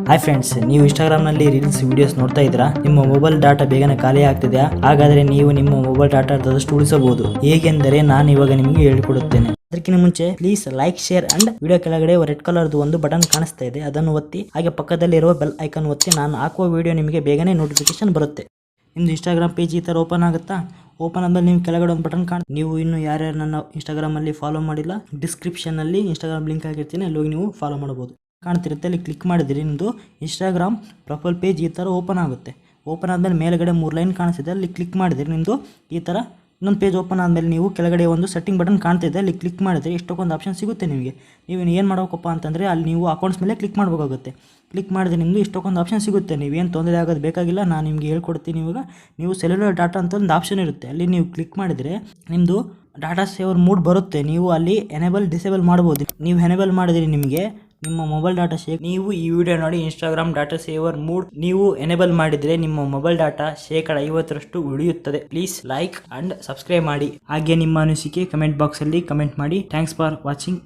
Hi friends, ನೀವು ಇನ್ಸ್ಟಾಗ್ರಾಮ್ನಲ್ಲಿ reels videos ನೋಡ್ತಾ ಇದ್ದೀರಾ? ನಿಮ್ಮ ಮೊಬೈಲ್ ಡಾಟಾ ಬೇಗನೆ ಖಾಲಿ ಆಗ್ತಿದೆಯಾ? ಹಾಗಾದರೆ ನೀವು ನಿಮ್ಮ ಮೊಬೈಲ್ ಡಾಟಾ ಆದಷ್ಟು ಉಳಿಸಬಹುದು. ಹೇಗೆಂದರೆ ನಾನು ಇವಾಗ ನಿಮಗೆ ಹೇಳಿಕೊಡುತ್ತೇನೆ. ಅದಕ್ಕಿಂತ ಮುಂಚೆ please like, share and video ಕೆಳಗಡೆ ರೆಡ್ ಕಲರ್ದು ಒಂದು ಬಟನ್ ಕಾಣಿಸ್ತಾ ಇದೆ, ಅದನ್ನು ಒತ್ತಿ. ಹಾಗೆ ಪಕ್ಕದಲ್ಲಿರುವ ಬೆಲ್ ಐಕಾನ್ ಒತ್ತಿ. ನಾನು ಹಾಕುವ ವಿಡಿಯೋ ನಿಮಗೆ ಬೇಗನೆ ನೋಟಿಫಿಕೇಶನ್ ಬರುತ್ತೆ. ನಿಮ್ದು ಇನ್ಸ್ಟಾಗ್ರಾಮ್ ಪೇಜ್ ಈ ಥರ ಓಪನ್ ಆಗುತ್ತಾ? ಓಪನ್ ಆದ್ಮೇಲೆ ನೀವು ಕೆಳಗಡೆ ಒಂದು ಬಟನ್ ನೀವು ಇನ್ನು ಯಾರ್ಯಾರು ನನ್ನ ಇನ್ಸ್ಟಾಗ್ರಾಮಲ್ಲಿ ಫಾಲೋ ಮಾಡಿಲ್ಲ, ಡಿಸ್ಕ್ರಿಪ್ಷನಲ್ಲಿ ಇನ್ಸ್ಟಾಗ್ರಾಮ್ ಲಿಂಕ್ ಆಗಿರ್ತೀನಿ, ಅಲ್ಲಿ ಹೋಗಿ ನೀವು ಫಾಲೋ ಮಾಡ್ಬೋದು. ಕಾಣ್ತಿರುತ್ತೆ, ಅಲ್ಲಿ ಕ್ಲಿಕ್ ಮಾಡಿದಿರಿ ನಿಮ್ಮದು ಇನ್ಸ್ಟಾಗ್ರಾಮ್ ಪ್ರೊಫೈಲ್ ಪೇಜ್ ಈ ಥರ ಓಪನ್ ಆಗುತ್ತೆ. ಓಪನ್ ಆದಮೇಲೆ ಮೇಲ್ಗಡೆ 3 ಲೈನ್ ಕಾಣಿಸ್ತಿದೆ, ಅಲ್ಲಿ ಕ್ಲಿಕ್ ಮಾಡಿದಿರಿ ನಿಮ್ಮದು ಈ ಥರ ಇನ್ನೊಂದು ಪೇಜ್ ಓಪನ್ ಆದಮೇಲೆ ನೀವು ಕೆಳಗಡೆ ಒಂದು ಸೆಟ್ಟಿಂಗ್ ಬಟನ್ ಕಾಣ್ತಿದೆ, ಅಲ್ಲಿ ಕ್ಲಿಕ್ ಮಾಡಿದರೆ ಇಷ್ಟಕ್ಕೊಂದು ಆಪ್ಷನ್ ಸಿಗುತ್ತೆ ನಿಮಗೆ. ನೀವು ಏನು ಮಾಡಬೇಕಪ್ಪ ಅಂತಂದರೆ ಅಲ್ಲಿ ನೀವು ಅಕೌಂಟ್ಸ್ ಮೇಲೆ ಕ್ಲಿಕ್ ಮಾಡಬೇಕಾಗುತ್ತೆ. ಕ್ಲಿಕ್ ಮಾಡಿದ್ರೆ ನಿಮ್ಮದು ಇಷ್ಟಕ್ಕೊಂದು ಆಪ್ಷನ್ ಸಿಗುತ್ತೆ. ನೀವೇನು ತೊಂದರೆ ಆಗೋದು ಬೇಕಾಗಿಲ್ಲ, ನಾನು ನಿಮಗೆ ಹೇಳ್ಕೊಡ್ತೀನಿ. ಇವಾಗ ನೀವು ಸೆಲ್ಯುಲರ್ ಡಾಟಾ ಅಂತ ಒಂದು ಆಪ್ಷನ್ ಇರುತ್ತೆ, ಅಲ್ಲಿ ನೀವು ಕ್ಲಿಕ್ ಮಾಡಿದರೆ ನಿಮ್ಮದು ಡಾಟಾ ಸೇವರ್ ಮೂಡ್ ಬರುತ್ತೆ. ನೀವು ಅಲ್ಲಿ ಎನೇಬಲ್ ಡಿಸೇಬಲ್ ಮಾಡ್ಬೋದು. ನೀವು ಎನೇಬಲ್ ಮಾಡಿದರೆ ನಿಮಗೆ ನಿಮ್ಮ ಮೊಬೈಲ್ ಡಾಟಾ ನೀವು ಈ ವಿಡಿಯೋ ನೋಡಿ ಇನ್ಸ್ಟಾಗ್ರಾಮ್ ಡಾಟಾ ಸೇವರ್ ಮೂಡ್ ನೀವು ಎನೇಬಲ್ ಮಾಡಿದರೆ ನಿಮ್ಮ ಮೊಬೈಲ್ ಡಾಟಾ 50% ಉಳಿಯುತ್ತದೆ. ಪ್ಲೀಸ್ ಲೈಕ್ ಅಂಡ್ ಸಬ್ಸ್ಕ್ರೈಬ್ ಮಾಡಿ. ಹಾಗೆ ನಿಮ್ಮ ಅನಿಸಿಕೆ ಕಮೆಂಟ್ ಬಾಕ್ಸ್ ಅಲ್ಲಿ ಕಮೆಂಟ್ ಮಾಡಿ. Thanks for watching.